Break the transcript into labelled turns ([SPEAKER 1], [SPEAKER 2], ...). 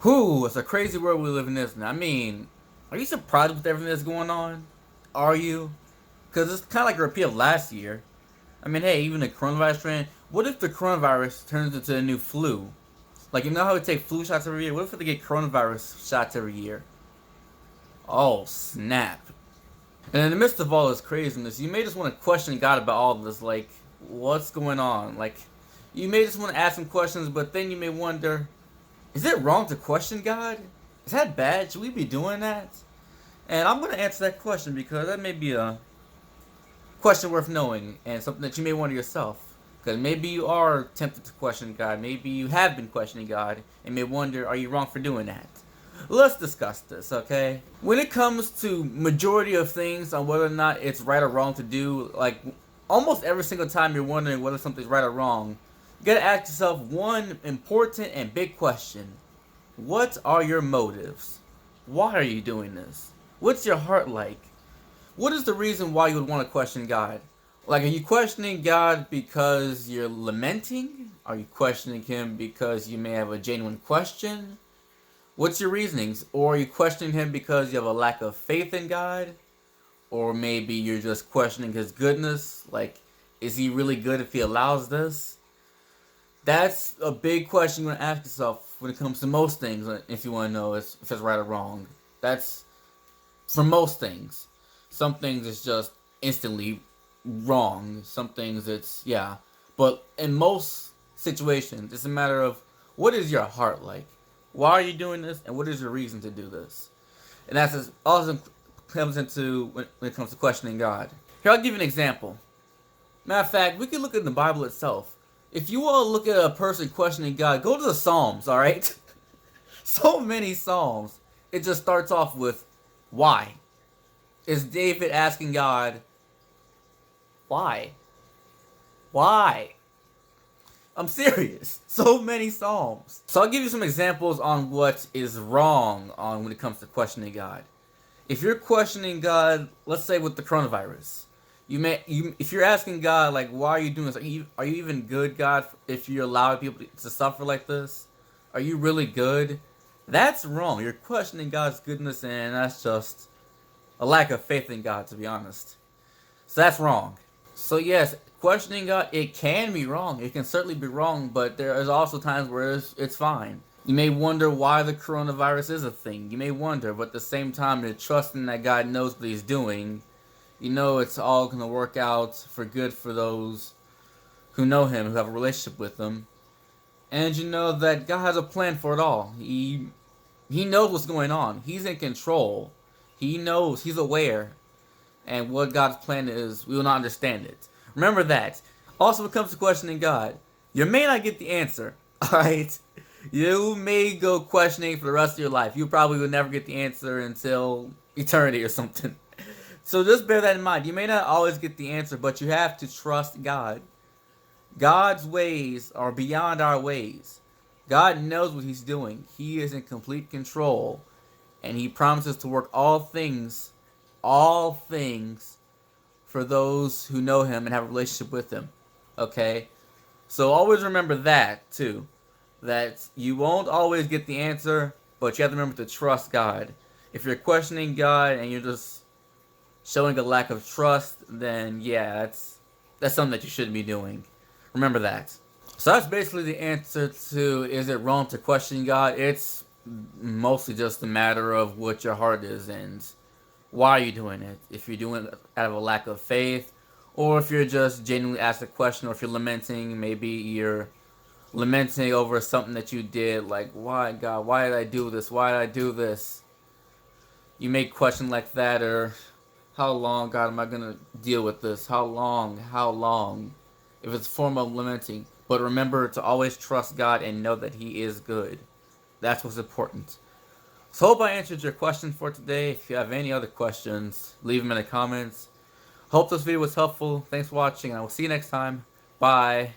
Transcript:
[SPEAKER 1] Whew, it's a crazy world we live in, isn't it? I mean, are you surprised with everything that's going on? Are you? Because it's kind of like a repeat of last year. I mean, hey, even the coronavirus trend. What if the coronavirus turns into a new flu? Like, you know how we take flu shots every year? What if they get coronavirus shots every year? Oh, snap. And in the midst of all this craziness, you may just want to question God about all of this. Like, what's going on? Like, you may just want to ask some questions, but then you may wonder, is it wrong to question God? Is that bad? Should we be doing that? And I'm going to answer that question because that may be a question worth knowing and something that you may wonder yourself. Because maybe you are tempted to question God. Maybe you have been questioning God and may wonder, are you wrong for doing that? Let's discuss this, okay? When it comes to majority of things on whether or not it's right or wrong to do, like almost every single time you're wondering whether something's right or wrong, you gotta ask yourself one important and big question. What are your motives? Why are you doing this? What's your heart like? What is the reason why you would want to question God? Like, are you questioning God because you're lamenting? Are you questioning Him because you may have a genuine question? What's your reasonings? Or are you questioning Him because you have a lack of faith in God? Or maybe you're just questioning His goodness? Like, is He really good if He allows this? That's a big question you want to ask yourself when it comes to most things, if you want to know if it's right or wrong. That's for most things. Some things it's just instantly wrong. Some things it's, yeah. But in most situations, it's a matter of what is your heart like? Why are you doing this? And what is your reason to do this? And that's also comes into when it comes to questioning God. Here, I'll give you an example. Matter of fact, we can look at the Bible itself. If you want to look at a person questioning God, go to the Psalms, alright? So many Psalms. It just starts off with, why? Is David asking God, why? Why? I'm serious. So many Psalms. So I'll give you some examples on what is wrong on when it comes to questioning God. If you're questioning God, let's say with the coronavirus, if you're asking God like, why are you doing this? Are you even good, God? If you allow people to suffer like this, are you really good? That's wrong. You're questioning God's goodness, and that's just a lack of faith in God, to be honest. So that's wrong. So yes, questioning God, it can be wrong. It can certainly be wrong, but there is also times where it's fine. You may wonder why the coronavirus is a thing. You may wonder, but at the same time, you're trusting that God knows what He's doing. You know it's all going to work out for good for those who know Him, who have a relationship with Him. And you know that God has a plan for it all. He knows what's going on. He's in control. He knows. He's aware. And what God's plan is, we will not understand it. Remember that. Also, when it comes to questioning God, you may not get the answer. Alright? You may go questioning for the rest of your life. You probably will never get the answer until eternity or something. So just bear that in mind. You may not always get the answer, but you have to trust God. God's ways are beyond our ways. God knows what He's doing. He is in complete control. And He promises to work all things for those who know Him and have a relationship with Him. Okay? So always remember that, too. That you won't always get the answer, but you have to remember to trust God. If you're questioning God and you're just showing a lack of trust, then yeah, that's something that you shouldn't be doing. Remember that. So that's basically the answer to, is it wrong to question God? It's mostly just a matter of what your heart is and why are you doing it. If you're doing it out of a lack of faith, or if you're just genuinely asked a question, or if you're lamenting, maybe you're lamenting over something that you did, like, why, God, why did I do this? Why did I do this? You may question like that, or how long, God, am I going to deal with this? How long? How long? If it's a form of lamenting. But remember to always trust God and know that He is good. That's what's important. So hope I answered your question for today. If you have any other questions, leave them in the comments. Hope this video was helpful. Thanks for watching, and I will see you next time. Bye.